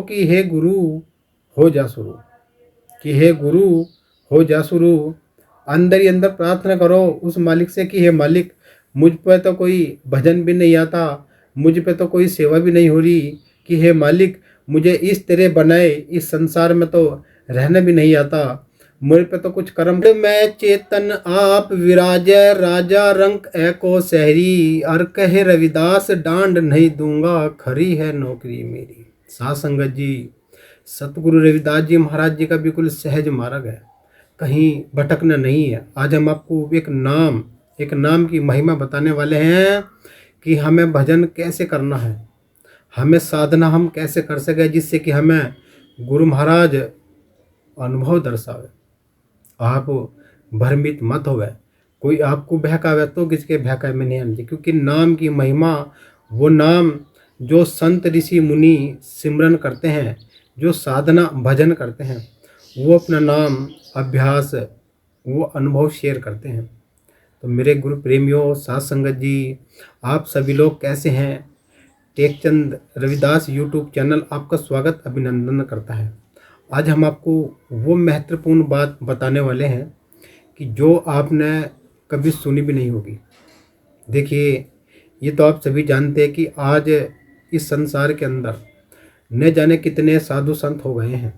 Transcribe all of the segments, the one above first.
कि हे गुरु हो जा शुरू, कि हे गुरु हो जा शुरू। अंदर ही अंदर प्रार्थना करो उस मालिक से कि हे मालिक, मुझ पे तो कोई भजन भी नहीं आता, मुझ पे तो कोई सेवा भी नहीं हो रही, कि हे मालिक मुझे इस तरह बनाए, इस संसार में तो रहना भी नहीं आता, मुझ पे तो कुछ कर्म। मैं चेतन आप विराजय राजा रंक एको शहरी, और कहे रविदास डांड नहीं दूंगा, खरी है नौकरी मेरी। साध संगत जी, सतगुरु रविदास जी महाराज जी का बिल्कुल सहज मार्ग है, कहीं भटकना नहीं है। आज हम आपको एक नाम की महिमा बताने वाले हैं कि हमें भजन कैसे करना है, हमें साधना हम कैसे कर सके, जिससे कि हमें गुरु महाराज अनुभव दर्शावे। आप भ्रमित मत होवे, कोई आपको बहकावे तो किसके बहकावे में नहीं आना चाहिए, क्योंकि नाम की महिमा, वो नाम जो संत ऋषि मुनि सिमरन करते हैं, जो साधना भजन करते हैं, वो अपना नाम अभ्यास वो अनुभव शेयर करते हैं। तो मेरे गुरु प्रेमियों, साध संगत जी, आप सभी लोग कैसे हैं? टेकचंद रविदास यूट्यूब चैनल आपका स्वागत अभिनंदन करता है। आज हम आपको वो महत्वपूर्ण बात बताने वाले हैं कि जो आपने कभी सुनी भी नहीं होगी। देखिए, ये तो आप सभी जानते हैं कि आज इस संसार के अंदर न जाने कितने साधु संत हो गए हैं,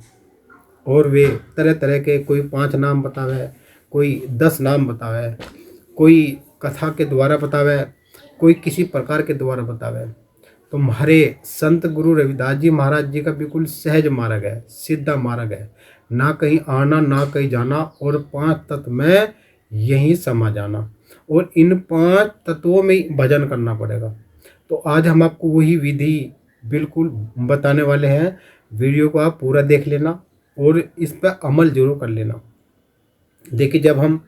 और वे तरह तरह के, कोई 5 नाम बतावे, कोई 10 नाम बतावे, कोई कथा के द्वारा बतावे, कोई किसी प्रकार के द्वारा बतावे। तो हमारे संत गुरु रविदास जी महाराज जी का बिल्कुल सहज मार्ग है, सीधा मार्ग है, ना कहीं आना ना कहीं जाना, और 5 तत्व में यहीं समा जाना, और इन 5 तत्वों में ही भजन करना पड़ेगा। तो आज हम आपको वही विधि बिल्कुल बताने वाले हैं। वीडियो को आप पूरा देख लेना और इस पर अमल जरूर कर लेना। देखिए, जब हम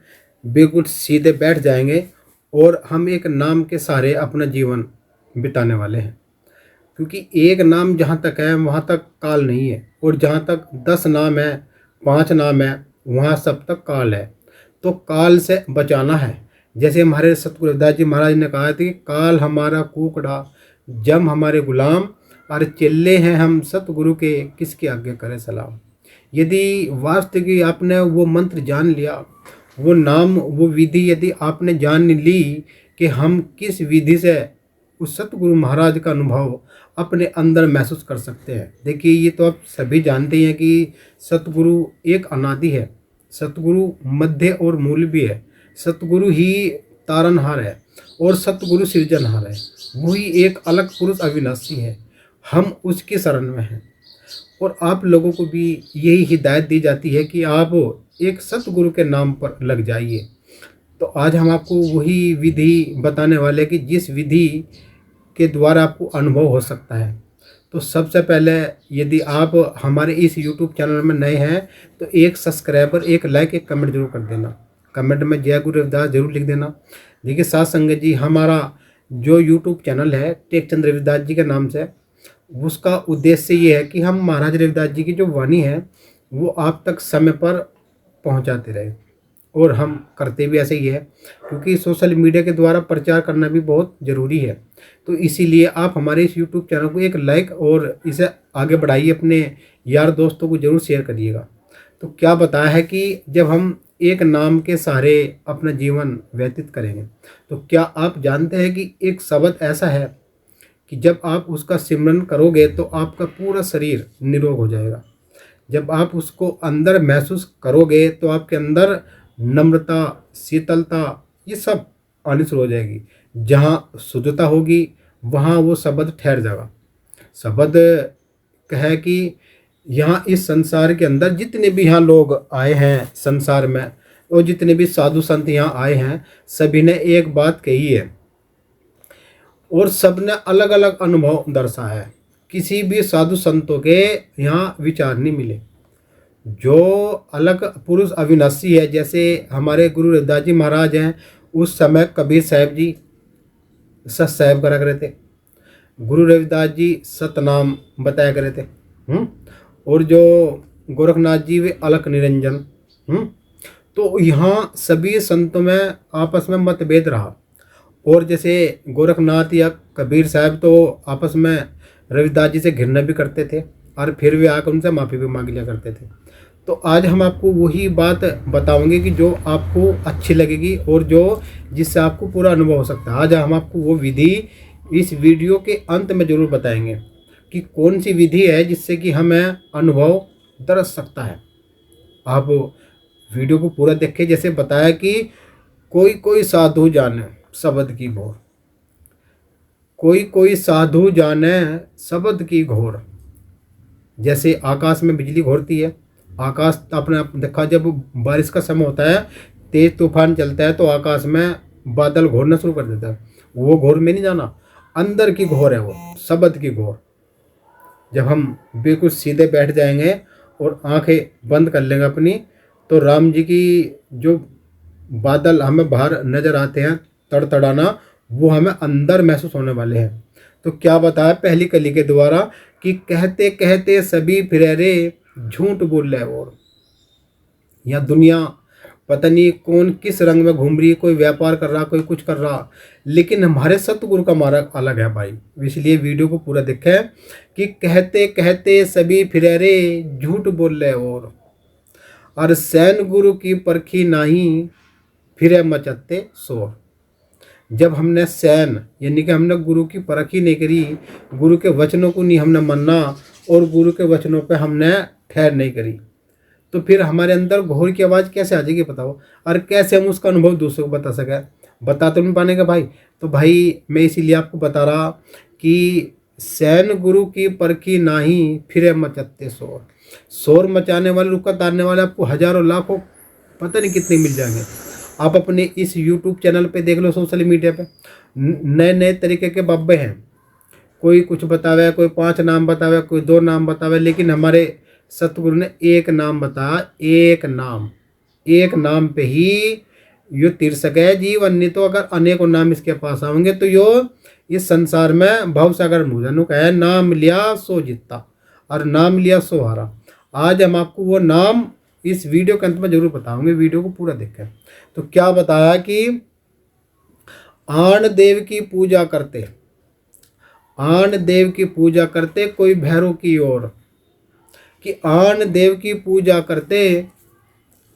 बिल्कुल सीधे बैठ जाएंगे और हम एक नाम के सहारे अपना जीवन बिताने वाले हैं, क्योंकि एक नाम जहाँ तक है वहाँ तक काल नहीं है, और जहाँ तक 10 नाम है, 5 नाम है, वहाँ सब तक काल है। तो काल से बचाना है। जैसे हमारे सतगुरु रविदास जी महाराज ने कहा था कि काल हमारा कुकड़ा, जम हमारे गुलाम, और चेले हैं हम सतगुरु के, किसके आगे करे सलाम। यदि वास्तविक आपने वो मंत्र जान लिया, वो नाम, वो विधि यदि आपने जान ली कि हम किस विधि से उस सतगुरु महाराज का अनुभव अपने अंदर महसूस कर सकते हैं। देखिए, ये तो आप सभी जानते हैं कि सतगुरु एक अनादि है, सतगुरु मध्य और मूल भी है, सतगुरु ही तारनहार है, और सतगुरु सृजनहार है। वही एक अलग पुरुष अविनाशी है, हम उसकी शरण में हैं। और आप लोगों को भी यही हिदायत दी जाती है कि आप एक सतगुरु के नाम पर लग जाइए। तो आज हम आपको वही विधि बताने वाले कि जिस विधि के द्वारा आपको अनुभव हो सकता है। तो सबसे पहले, यदि आप हमारे इस YouTube चैनल में नए हैं तो एक सब्सक्राइबर, एक लाइक, एक कमेंट जरूर कर देना। कमेंट में जय गुरु रविदास जरूर लिख देना। देखिए साध संगत जी, हमारा जो YouTube चैनल है टेकचंद रविदास जी के नाम से, उसका उद्देश्य ये है कि हम महाराज रविदास जी की जो वाणी है वो आप तक समय पर पहुंचाते रहे, और हम करते भी ऐसे ही है, क्योंकि सोशल मीडिया के द्वारा प्रचार करना भी बहुत ज़रूरी है। तो इसीलिए आप हमारे इस YouTube चैनल को एक लाइक और इसे आगे बढ़ाइए, अपने यार दोस्तों को ज़रूर शेयर करिएगा। तो क्या बताया है कि जब हम एक नाम के सहारे अपना जीवन व्यतीत करेंगे, तो क्या आप जानते हैं कि एक शब्द ऐसा है कि जब आप उसका सिमरन करोगे तो आपका पूरा शरीर निरोग हो जाएगा। जब आप उसको अंदर महसूस करोगे तो आपके अंदर नम्रता, शीतलता, ये सब आनी शुरू हो जाएगी। जहाँ शुद्धता होगी वहाँ वो शब्द ठहर जाएगा। शब्द कहे कि यहाँ इस संसार के अंदर जितने भी यहाँ लोग आए हैं संसार में, और जितने भी साधु संत यहाँ आए हैं, सभी ने एक बात कही है, और सब ने अलग अलग अनुभव दर्शाया है। किसी भी साधु संतों के यहाँ विचार नहीं मिले। जो अलग पुरुष अविनाशी है, जैसे हमारे गुरु रविदास जी महाराज हैं, उस समय कबीर साहब जी सत साहब करा करे थे, गुरु रविदास जी सतनाम बताया करे थे, और जो गोरखनाथ जी वे अलख निरंजन। तो यहाँ सभी संतों में आपस में मतभेद रहा, और जैसे गोरखनाथ या कबीर साहब तो आपस में रविदास जी से घृणा भी करते थे, और फिर वे आकर उनसे माफ़ी भी मांग लिया करते थे। तो आज हम आपको वही बात बताओगे कि जो आपको अच्छी लगेगी और जो जिससे आपको पूरा अनुभव हो सकता है। आज हम आपको वो विधि इस वीडियो के अंत में ज़रूर बताएंगे कि कौन सी विधि है जिससे कि हमें अनुभव दरस सकता है। आप वीडियो को पूरा देखें। जैसे बताया कि कोई कोई साधु जाने शब्द की घोर, कोई कोई साधु जाने शब्द की घोर। जैसे आकाश में बिजली घोरती है, आकाश आपने देखा जब बारिश का समय होता है, तेज तूफान चलता है तो आकाश में बादल घोरना शुरू कर देता है। वो घोर में नहीं जाना, अंदर की घोर है वो शब्द की घोर। जब हम बिल्कुल सीधे बैठ जाएंगे और आंखें बंद कर लेंगे अपनी, तो राम जी की जो बादल हमें बाहर नजर आते हैं तड़तड़ाना, वो हमें अंदर महसूस होने वाले हैं। तो क्या बताया पहली कली के द्वारा कि कहते कहते सभी फिरे रे झूठ बोल रहे। और या दुनिया पता नहीं कौन किस रंग में घूम रही है, कोई व्यापार कर रहा, कोई कुछ कर रहा, लेकिन हमारे सतगुरु का मार्ग अलग है भाई। इसलिए वीडियो को पूरा देखें कि कहते कहते सभी फिरे रे झूठ बोल रहे। और सैन गुरु की परखी नहीं फिरे मचते शोर। जब हमने सैन यानी कि हमने गुरु की परख ही नहीं करी, गुरु के वचनों को नहीं हमने मानना और गुरु के वचनों पे हमने ठहर नहीं करी, तो फिर हमारे अंदर घोर की आवाज़ कैसे आ जाएगी बताओ। और कैसे हम उसका अनुभव दूसरों को बता सकें? बता तो नहीं पाने का भाई। तो भाई मैं इसीलिए आपको बता रहा कि सैन गुरु की परखी नाही फिरे मचते शोर। शोर मचाने वाले, रुका तारने वाले आपको हजारों लाखों पता नहीं कितने मिल जाएंगे। आप अपने इस YouTube चैनल पे देख लो, सोशल मीडिया पे नए नए तरीके के बाबे हैं। कोई कुछ बतावे, कोई 5 नाम बतावे, कोई 2 नाम बतावे, लेकिन हमारे सतगुरु ने एक नाम बताया। एक नाम पे ही यो तीर सके जीवन। नहीं तो अगर अनेकों नाम इसके पास आएंगे तो यो इस संसार में भवसागर मुझनु कहे नाम लिया सो जीता और नाम लिया सो हारा। आज हम आपको वो नाम इस वीडियो के अंत में जरूर बताऊंगे, वीडियो को पूरा देखें। तो क्या बताया कि आन देव की पूजा करते, आन देव की पूजा करते कोई भैरव की ओर। कि आन देव की पूजा करते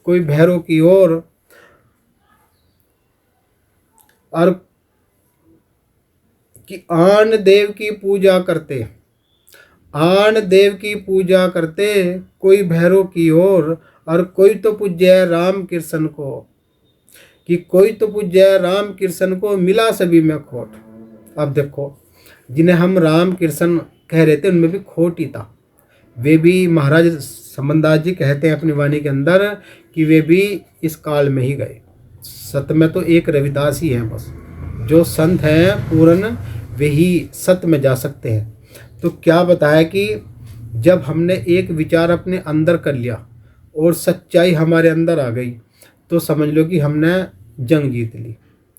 कोई भैरव की ओर। और कि आन देव की पूजा करते, आन देव की पूजा करते कोई भैरव की ओर। और कोई तो पूज्य राम कृष्ण को, कि कोई तो पूज्य राम कृष्ण को मिला सभी में खोट। अब देखो, जिन्हें हम राम कृष्ण कह रहे थे उनमें भी खोट ही था। वे भी महाराज संबंदास जी कहते हैं अपनी वाणी के अंदर कि वे भी इस काल में ही गए। सत्य में तो एक रविदास ही हैं बस, जो संत हैं पूर्ण वे ही सत्य में जा सकते हैं। तो क्या बताया कि जब हमने एक विचार अपने अंदर कर लिया और सच्चाई हमारे अंदर आ गई, तो समझ लो कि हमने जंग जीत ली।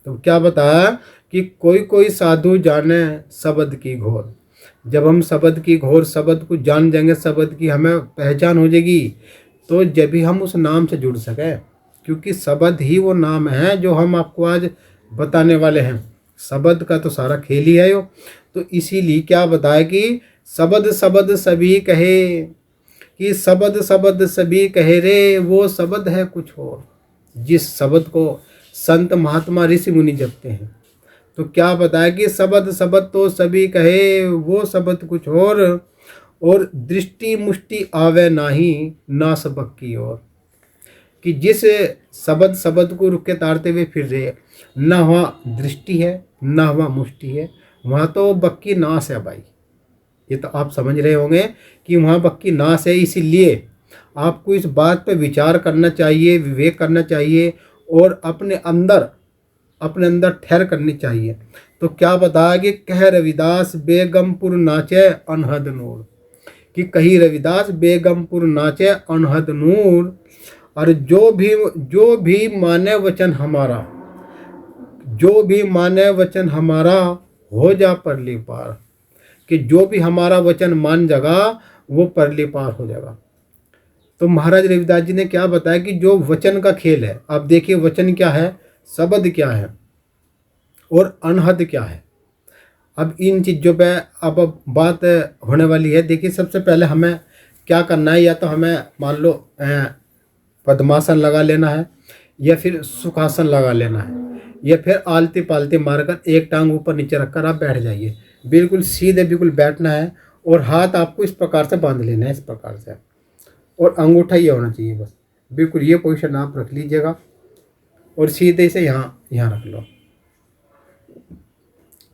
तो क्या बताया कि कोई कोई साधु जाने शब्द की घोर। जब हम शब्द की घोर, शब्द को जान जाएंगे, शब्द की हमें पहचान हो जाएगी, तो जब भी हम उस नाम से जुड़ सकें, क्योंकि शब्द ही वो नाम है जो हम आपको आज बताने वाले हैं। शब्द का तो सारा खेल ही है यो। तो इसीलिए क्या बताया कि शब्द शब्द सभी कहे, कि शब्द शब्द सभी कहे रे वो शब्द है कुछ और। जिस शब्द को संत महात्मा ऋषि मुनि जपते हैं, तो क्या बताया कि शब्द शब्द तो सभी कहे वो शब्द कुछ और दृष्टि मुष्टि आवे नाही ना सबक की ओर। कि जिस शब्द शब्द को रुक के तारते हुए फिर रहे, ना वहाँ दृष्टि है ना वहाँ मुष्टि है, वहाँ तो बक्की नाश है भाई। ये तो आप समझ रहे होंगे कि वहाँ बक्की नाश है। इसीलिए आपको इस बात पे विचार करना चाहिए, विवेक करना चाहिए और अपने अंदर ठहर करनी चाहिए। तो क्या बताया कि कह रविदास बेगमपुर नाचे अनहद नूर। कि कही रविदास बेगमपुर नाचे अनहद नूर। और जो भी माने वचन हमारा, जो भी माने वचन हमारा हो जा परली पार। कि जो भी हमारा वचन मान जाएगा वो परली पार हो जाएगा। तो महाराज रविदास जी ने क्या बताया कि जो वचन का खेल है, आप देखिए वचन क्या है, शब्द क्या है और अनहद क्या है। अब इन चीज़ों पे अब बात होने वाली है। देखिए सबसे पहले हमें क्या करना है, या तो हमें मान लो पद्मासन लगा लेना है, या फिर सुखासन लगा लेना है, या फिर आलती पालती मारकर एक टांग ऊपर नीचे रखकर आप बैठ जाइए। बिल्कुल सीधे बिल्कुल बैठना है, और हाथ आपको इस प्रकार से बांध लेना है, इस प्रकार से, और अंगूठा ये होना चाहिए बस। बिल्कुल ये पोजीशन आप रख लीजिएगा, और सीधे से यहाँ यहाँ रख लो।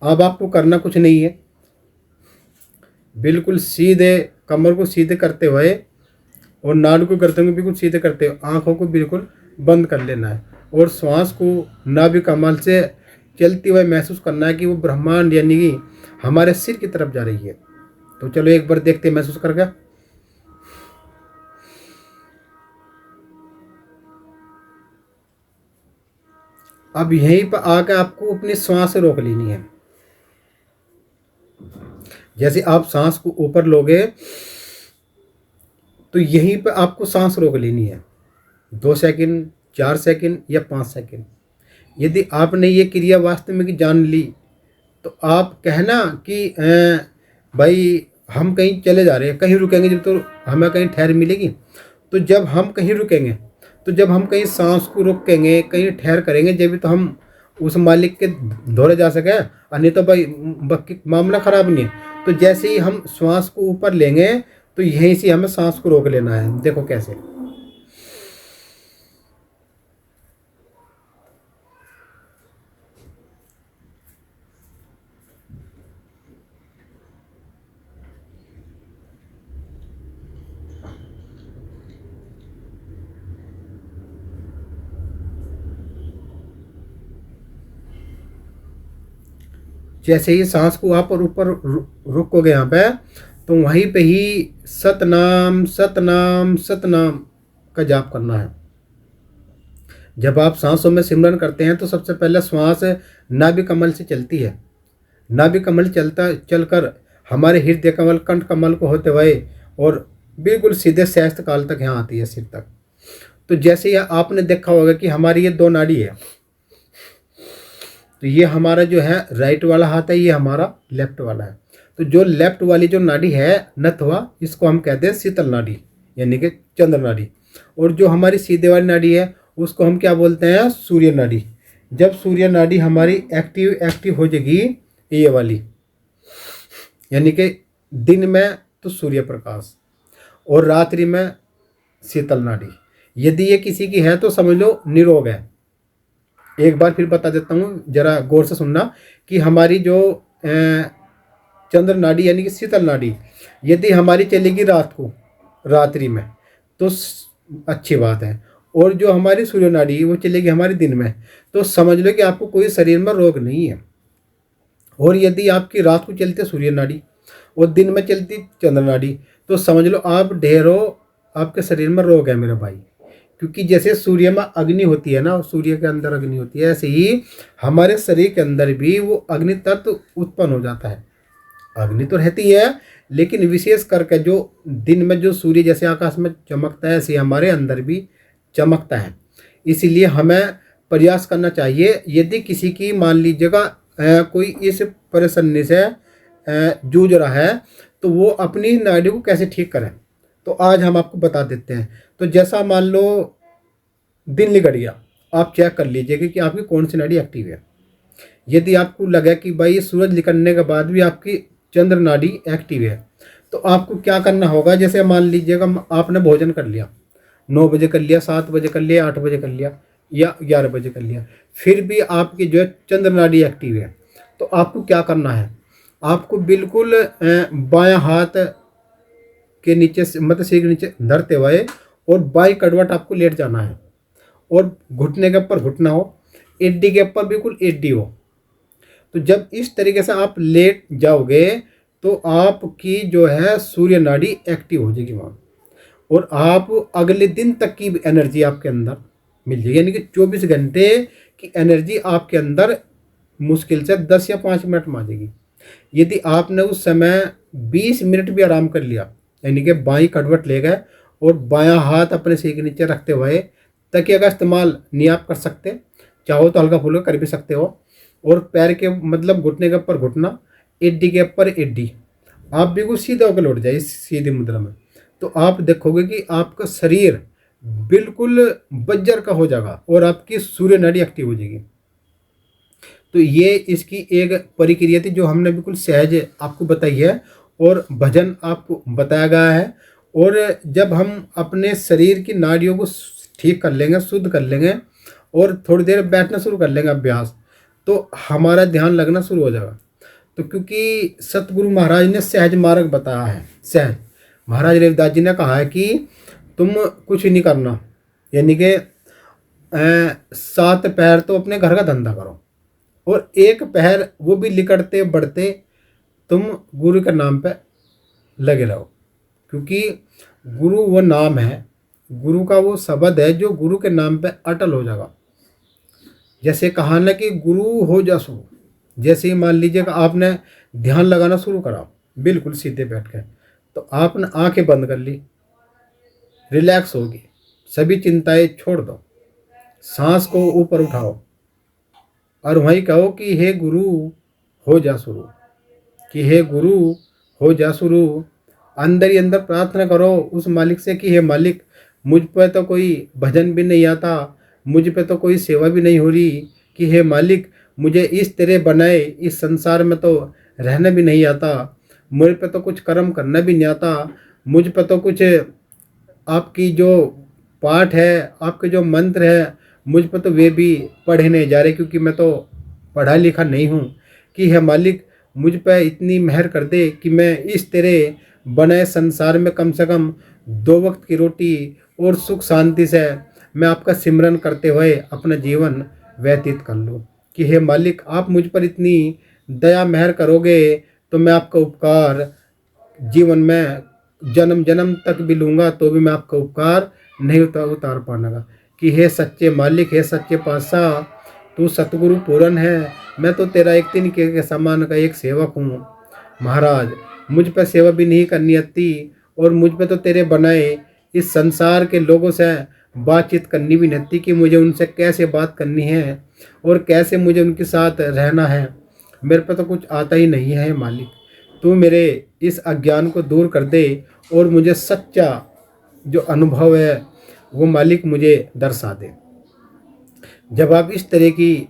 अब आपको करना कुछ नहीं है, बिल्कुल सीधे कमर को सीधे करते हुए और नाड़ को करते हुए बिल्कुल सीधे करते हुए आँखों को बिल्कुल बंद कर लेना है, और श्वास को नाभि कमल से चलती हुए महसूस करना है कि वो ब्रह्मांड यानी कि हमारे सिर की तरफ जा रही है। तो चलो एक बार देखते हैं महसूस करके। अब यहीं पर आकर आपको अपनी सांस रोक लेनी है। जैसे आप सांस को ऊपर लोगे तो यहीं पर आपको सांस रोक लेनी है 2 सेकंड, 4 सेकंड या 5 सेकंड। यदि आपने ये क्रिया वास्तव में की जान ली तो आप कहना कि भाई हम कहीं चले जा रहे हैं, कहीं रुकेंगे जब तो हमें कहीं ठहर मिलेगी। तो जब हम कहीं रुकेंगे, तो जब हम कहीं सांस को रोकेंगे, कहीं ठहर करेंगे, जब तो हम उस मालिक के दौरे जा सके, नहीं तो भाई बाकी मामला ख़राब नहीं है। तो जैसे ही हम श्वास को ऊपर लेंगे तो यहीं से हमें सांस को रोक लेना है। देखो कैसे। जैसे ही सांस को आप और ऊपर रुकोगे यहाँ पे, तो वहीं पे ही सतनाम सतनाम सतनाम का जाप करना है। जब आप सांसों में सिमरन करते हैं तो सबसे पहले श्वास नाभि कमल से चलती है। नाभि कमल चलकर हमारे हृदय कमल, कंठ कमल को होते हुए और बिल्कुल सीधे सहस्त्र काल तक यहाँ आती है, सिर तक। तो जैसे ही आपने देखा होगा कि हमारी ये 2 नाड़ी है, तो ये हमारा जो है राइट वाला हाथ है, ये हमारा लेफ्ट वाला है। तो जो लेफ्ट वाली जो नाड़ी है नथवा, इसको हम कहते हैं शीतल नाड़ी यानी कि चंद्र नाड़ी। और जो हमारी सीधे वाली नाड़ी है उसको हम क्या बोलते हैं, सूर्य नाड़ी। जब सूर्य नाड़ी हमारी एक्टिव हो जाएगी, ये वाली यानी कि दिन में तो सूर्य प्रकाश और रात्रि में शीतल नाड़ी, यदि ये किसी की है तो समझ लो निरोग है। एक बार फिर बता देता हूँ, जरा गौर से सुनना कि हमारी जो चंद्र नाड़ी यानी कि शीतल नाड़ी यदि हमारी चलेगी रात को, रात्रि में, तो अच्छी बात है। और जो हमारी सूर्य नाड़ी वो चलेगी हमारे दिन में, तो समझ लो कि आपको कोई शरीर में रोग नहीं है। और यदि आपकी रात को चलती सूर्य नाड़ी और दिन में चलती चंद्र नाड़ी, तो समझ लो आप ढेरों आपके शरीर में रोग है मेरे भाई। क्योंकि जैसे सूर्य में अग्नि होती है ना, सूर्य के अंदर अग्नि होती है, ऐसे ही हमारे शरीर के अंदर भी वो अग्नि तत्व उत्पन्न हो जाता है। अग्नि तो रहती है, लेकिन विशेष करके जो दिन में जो सूर्य जैसे आकाश में चमकता है, ऐसे हमारे अंदर भी चमकता है। इसीलिए हमें प्रयास करना चाहिए, यदि किसी की मान लीजिएगा कोई इस परेशानी से जूझ रहा है, तो वो अपनी नाड़ी को कैसे ठीक करें, तो आज हम आपको बता देते हैं। तो जैसा मान लो दिन निकल गया, आप चेक कर लीजिएगा कि आपकी कौन सी नाड़ी एक्टिव है। यदि आपको लगा कि भाई सूरज निकलने के बाद भी आपकी चंद्र नाड़ी एक्टिव है, तो आपको क्या करना होगा, जैसे मान लीजिएगा आपने भोजन कर लिया, 9 बजे कर लिया, 7 बजे कर लिया, 8 बजे कर लिया या 11 बजे कर लिया, फिर भी आपकी जो है चंद्र नाड़ी एक्टिव है, तो आपको क्या करना है, आपको बिल्कुल बायां हाथ के नीचे से मतलब सिर के नीचे धरते हुए और बाई कड़वट आपको लेट जाना है, और घुटने के ऊपर घुटना हो, एड्डी के ऊपर बिल्कुल एड्डी हो। तो जब इस तरीके से आप लेट जाओगे तो आपकी जो है सूर्य नाड़ी एक्टिव हो जाएगी वहाँ, और आप अगले दिन तक की एनर्जी आपके अंदर मिल जाएगी। यानी कि 24 घंटे की एनर्जी आपके अंदर मुश्किल से 10 या 5 मिनट में आ जाएगी। यदि आपने उस समय 20 मिनट भी आराम कर लिया, यानी कि बाईं कड़वट ले गए और बायां हाथ अपने सिर के नीचे रखते हुए, तकिया का इस्तेमाल नहीं आप कर सकते, चाहो तो हल्का फुल्का कर भी सकते हो, और पैर के मतलब घुटने के ऊपर घुटना, एड्डी के ऊपर एड्डी, आप बिल्कुल सीधा होकर लौट जाए इस सीधी मुद्रा में, तो आप देखोगे कि आपका शरीर बिल्कुल बज्जर का हो जाएगा और आपकी सूर्य नाड़ी एक्टिव हो जाएगी। तो ये इसकी एक प्रक्रिया थी जो हमने बिल्कुल सहज आपको बताई है और भजन आपको बताया गया है। और जब हम अपने शरीर की नाड़ियों को ठीक कर लेंगे, शुद्ध कर लेंगे और थोड़ी देर बैठना शुरू कर लेंगे अभ्यास, तो हमारा ध्यान लगना शुरू हो जाएगा। तो क्योंकि सतगुरु महाराज ने सहज मार्ग बताया है, सहज महाराज रविदास जी ने कहा है कि तुम कुछ नहीं करना, यानी कि 7 पैर तो अपने घर का धंधा करो और 1 पैर वो भी लिकड़ते बढ़ते तुम गुरु के नाम पे लगे रहो। क्योंकि गुरु वो नाम है, गुरु का वो शब्द है जो गुरु के नाम पे अटल हो जाएगा। जैसे कहा ना कि गुरु हो जा शुरू, जैसे ही मान लीजिए कि आपने ध्यान लगाना शुरू करा बिल्कुल सीधे बैठ के, तो आपने आंखें बंद कर ली, रिलैक्स होगी, सभी चिंताएं छोड़ दो, सांस को ऊपर उठाओ और वहीं कहो कि हे गुरु हो जा शुरू, कि हे गुरु हो जा शुरू। अंदर ही अंदर प्रार्थना करो उस मालिक से कि हे मालिक, मुझ पर तो कोई भजन भी नहीं आता, मुझ पे तो कोई सेवा भी नहीं हो रही, कि हे मालिक मुझे इस तरह बनाए, इस संसार में तो रहना भी नहीं आता, मुझ पे तो कुछ कर्म करना भी नहीं आता, मुझ पे तो कुछ आपकी जो पाठ है, आपके जो मंत्र है, मुझ पर तो वे भी पढ़े नहीं जा रहे क्योंकि मैं तो पढ़ा लिखा नहीं हूँ। कि हे मालिक मुझ पर इतनी मेहर कर दे कि मैं इस तरह बनाए संसार में कम से कम 2 वक्त की रोटी और सुख शांति से मैं आपका सिमरन करते हुए अपना जीवन व्यतीत कर लूँ। कि हे मालिक आप मुझ पर इतनी दया मेहर करोगे तो मैं आपका उपकार जीवन में जन्म जन्म तक भी लूँगा तो भी मैं आपका उपकार नहीं उतार पाऊंगा। कि हे सच्चे मालिक, हे सच्चे पातशाह, तू सतगुरु पूरन है, मैं तो तेरा एक तिनके के समान का एक सेवक हूँ। महाराज मुझ पर सेवा भी नहीं करनी आती और मुझ पर तो तेरे बनाए इस संसार के लोगों से बातचीत करनी भी नहीं आती कि मुझे उनसे कैसे बात करनी है और कैसे मुझे उनके साथ रहना है। मेरे पे तो कुछ आता ही नहीं है मालिक, तू मेरे इस अज्ञान को दूर कर दे और मुझे सच्चा जो अनुभव है वो मालिक मुझे दर्शा दे। जब आप इस तरह की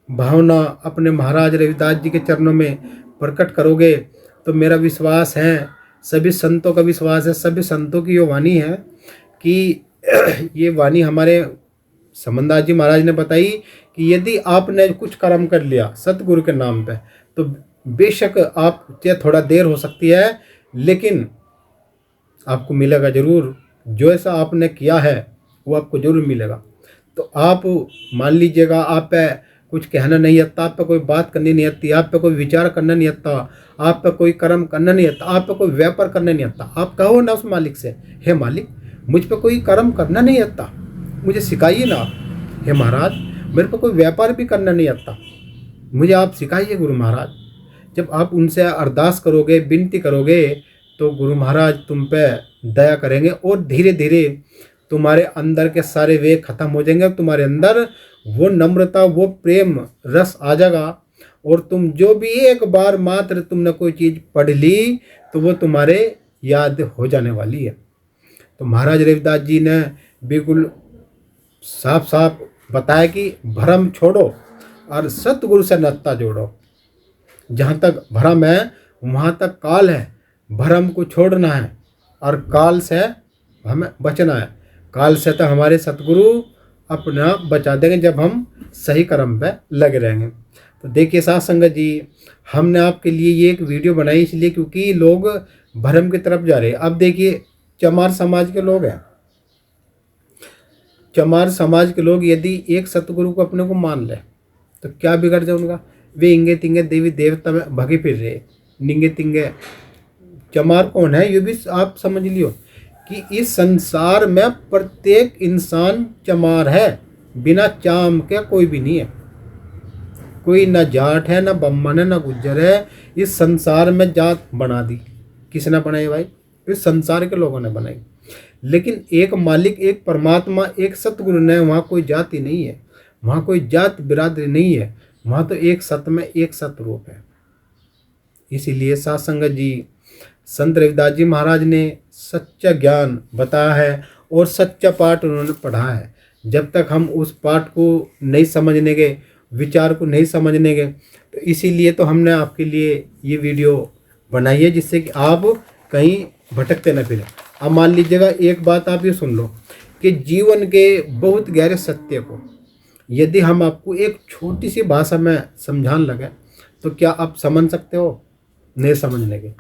भावना अपने महाराज रविदास जी के चरणों में प्रकट करोगे तो मेरा विश्वास है, सभी संतों का विश्वास है, सभी संतों की ये वाणी है कि ये वाणी हमारे समनदास जी महाराज ने बताई कि यदि आपने कुछ कर्म कर लिया सतगुरु के नाम पे तो बेशक आप चाहे थोड़ा देर हो सकती है लेकिन आपको मिलेगा जरूर। जो ऐसा आपने किया है वो आपको जरूर मिलेगा। तो आप मान लीजिएगा आप पे कुछ कहना नहीं आता, आप पे कोई बात करनी नहीं आती, आप पे कोई विचार करना नहीं आता, आप पे कोई कर्म करना नहीं आता, आप पे कोई व्यापार करना नहीं आता, आप कहो ना उस मालिक से, हे मालिक मुझ पे कोई कर्म करना नहीं आता, मुझे सिखाइए ना। हे महाराज मेरे को कोई व्यापार भी करना नहीं आता, मुझे आप सिखाइए गुरु महाराज। जब आप उनसे अरदास करोगे, विनती करोगे तो गुरु महाराज तुम पे दया करेंगे और धीरे धीरे तुम्हारे अंदर के सारे वे खत्म हो जाएंगे, तुम्हारे अंदर वो नम्रता, वो प्रेम रस आ जाएगा और तुम जो भी एक बार मात्र तुमने कोई चीज़ पढ़ ली तो वो तुम्हारे याद हो जाने वाली है। तो महाराज रविदास जी ने बिल्कुल साफ साफ बताया कि भ्रम छोड़ो और सतगुरु से नाता जोड़ो। जहाँ तक भ्रम है वहाँ तक काल है, भ्रम को छोड़ना है और काल से हमें बचना है। काल से तो हमारे सतगुरु अपने आप बचा देंगे जब हम सही कर्म पे लगे रहेंगे। तो देखिए साथ संगत जी, हमने आपके लिए ये एक वीडियो बनाई इसलिए क्योंकि लोग भ्रम की तरफ जा रहे हैं। अब देखिए चमार समाज के लोग हैं, चमार समाज के लोग यदि एक सतगुरु को अपने को मान ले तो क्या बिगड़ जाए उनका। वे इंगे तिंगे देवी देवता में भगे फिर रहे, निंगे तिंगे। चमार कौन है ये भी आप समझ लियो कि इस संसार में प्रत्येक इंसान चमार है, बिना चाम के कोई भी नहीं है। कोई ना जाट है, ना ब्राह्मण है, ना गुज्जर है। इस संसार में जात बना दी, किसने बनाई भाई? इस संसार के लोगों ने बनाई। लेकिन एक मालिक, एक परमात्मा, एक सतगुरु ने, वहाँ कोई जाति नहीं है, वहाँ कोई जात बिरादरी नहीं है, वहाँ तो एक सत में एक सतरूप है। इसीलिए साध संगत जी, संत रविदास जी महाराज ने सच्चा ज्ञान बताया है और सच्चा पाठ उन्होंने पढ़ा है। जब तक हम उस पाठ को नहीं समझने के, विचार को नहीं समझने के, तो इसीलिए तो हमने आपके लिए ये वीडियो बनाई है, जिससे कि आप कहीं भटकते न फिरें। अब मान लीजिएगा एक बात आप ये सुन लो कि जीवन के बहुत गहरे सत्य को यदि हम आपको एक छोटी सी भाषा में समझाने लगे तो क्या आप समझ सकते हो? नहीं समझ लेंगे।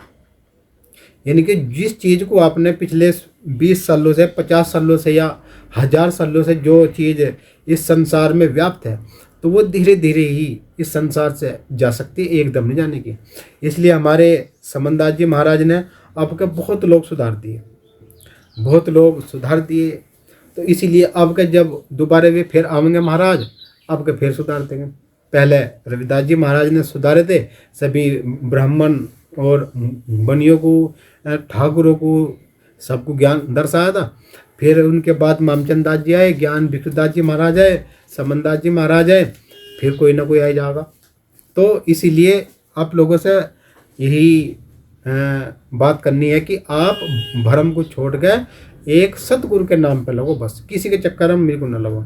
यानी कि जिस चीज़ को आपने पिछले 20 सालों से, 50 सालों से या 1000 सालों से जो चीज़ इस संसार में व्याप्त है, तो वो धीरे धीरे ही इस संसार से जा सकती है, एकदम नहीं जाने की। इसलिए हमारे समनदास जी महाराज ने अब के बहुत लोग सुधार दिए, बहुत लोग सुधार दिए। तो इसीलिए अब के जब दोबारा वे फिर आएंगे महाराज, अब के फिर सुधार देंगे। पहले रविदास जी महाराज ने सुधारे थे, सभी ब्राह्मण और बनियों को, ठाकुरों को, सबको ज्ञान दर्शाया था। फिर उनके बाद मामचंद दास जी आए, ज्ञान भिक्षुदास जी महाराज आए, समनदास जी महाराज आए, फिर कोई ना कोई आ जाएगा। तो इसीलिए आप लोगों से यही बात करनी है कि आप भरम को छोड़ के एक सतगुरु के नाम पे लगो, बस किसी के चक्कर में मेरे को न लगो।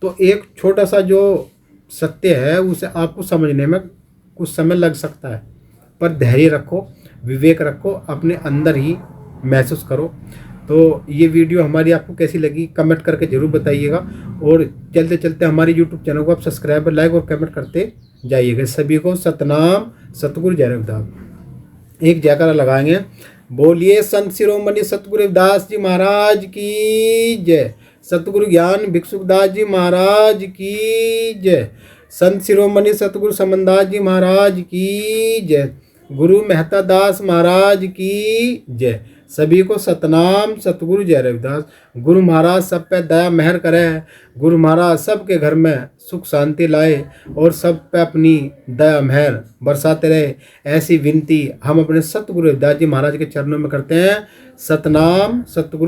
तो एक छोटा सा जो सत्य है उसे आपको समझने में कुछ समय लग सकता है, पर धैर्य रखो, विवेक रखो, अपने अंदर ही महसूस करो। तो ये वीडियो हमारी आपको कैसी लगी कमेंट करके ज़रूर बताइएगा, और चलते चलते हमारी यूट्यूब चैनल को आप सब्सक्राइब, लाइक और कमेंट करते जाइएगा। सभी को सतनाम सतगुरु जय रविदास। एक जयकारा लगाएंगे, बोलिए संत शिरोमणि सतगुरु रविदास जी महाराज की जय, सतगुरु ज्ञान भिक्षुदास जी महाराज की जय, संत शिरोमणि सतगुरु समनदास जी महाराज की जय, गुरु मेहता दास महाराज की जय। सभी को सतनाम सतगुरु जय रविदास। गुरु महाराज सब पे दया मेहर करे, गुरु महाराज सबके घर में सुख शांति लाए और सब पे अपनी दया मेहर बरसाते रहे, ऐसी विनती हम अपने सतगुरु रविदास जी महाराज के चरणों में करते हैं। सतनाम सतगुरु।